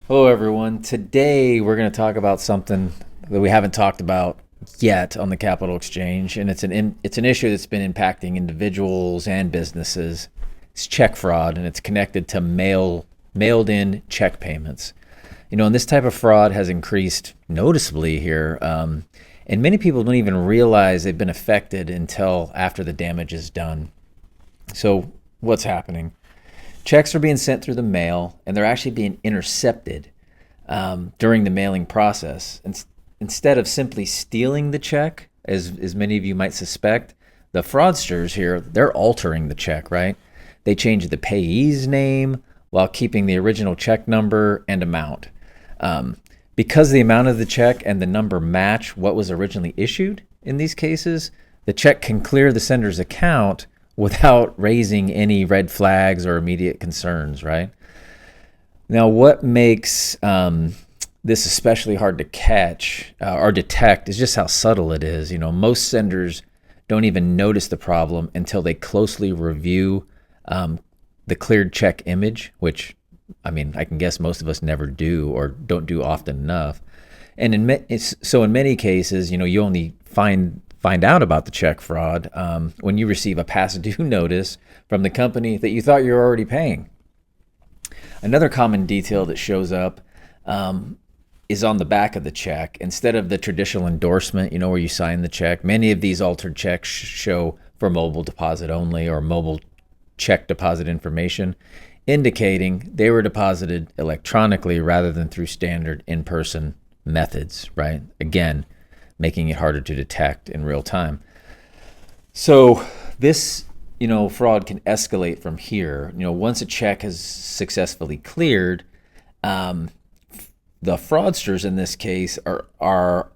Hello, everyone. Today, we're going to talk about something that we haven't talked about yet on the Capital Exchange, and it's an issue that's been impacting individuals and businesses. It's check fraud, and it's connected to mailed-in check payments. And this type of fraud has increased noticeably here, and many people don't even realize they've been affected until after the damage is done. So, what's happening? Checks are being sent through the mail, and they're actually being intercepted during the mailing process. Instead of simply stealing the check, as many of you might suspect, the fraudsters here, they're altering the check, right? They change the payee's name while keeping the original check number and amount. Because the amount of the check and the number match what was originally issued in these cases, the check can clear the sender's account without raising any red flags or immediate concerns, right? Now, what makes this especially hard to catch or detect is just how subtle it is. Most senders don't even notice the problem until they closely review the cleared check image, which, I can guess most of us never do or don't do often enough. And in many cases, you only find out about the check fraud when you receive a past due notice from the company that you thought you were already paying. Another common detail that shows up is on the back of the check. Instead of the traditional endorsement, where you sign the check, many of these altered checks show for mobile deposit only or mobile check deposit information, indicating they were deposited electronically rather than through standard in-person methods, right? Again, making it harder to detect in real time. So this, fraud can escalate from here. Once a check has successfully cleared, the fraudsters in this case are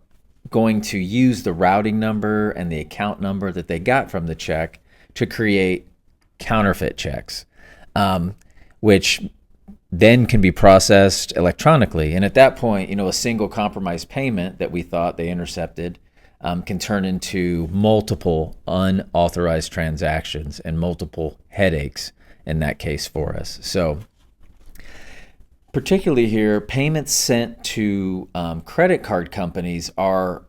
going to use the routing number and the account number that they got from the check to create counterfeit checks, which then can be processed electronically. And at that point, a single compromised payment that we thought they intercepted can turn into multiple unauthorized transactions and multiple headaches in that case for us. So particularly here, payments sent to credit card companies are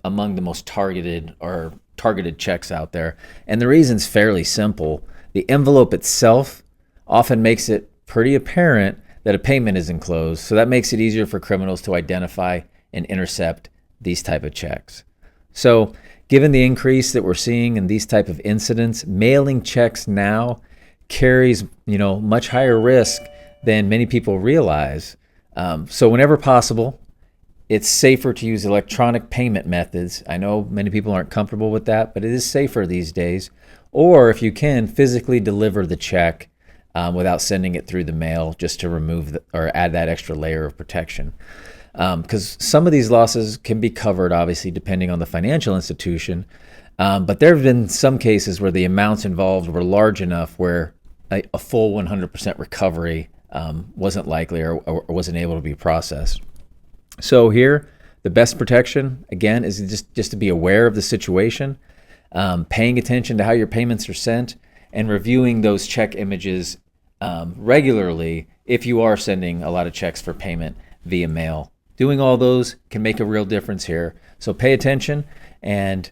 among the most targeted checks out there. And the reason's fairly simple. The envelope itself often makes it pretty apparent that a payment is enclosed, so that makes it easier for criminals to identify and intercept these type of checks. So given the increase that we're seeing in these type of incidents, mailing checks now carries much higher risk than many people realize. So whenever possible, it's safer to use electronic payment methods. I know many people aren't comfortable with that, but it is safer these days. Or if you can, physically deliver the check without sending it through the mail, just to remove or add that extra layer of protection. Because some of these losses can be covered, obviously, depending on the financial institution. But there have been some cases where the amounts involved were large enough where a full 100% recovery wasn't likely or wasn't able to be processed. So here, the best protection, again, is just to be aware of the situation, paying attention to how your payments are sent, and reviewing those check images regularly if you are sending a lot of checks for payment via mail. Doing all those can make a real difference here. So pay attention, and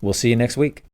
we'll see you next week.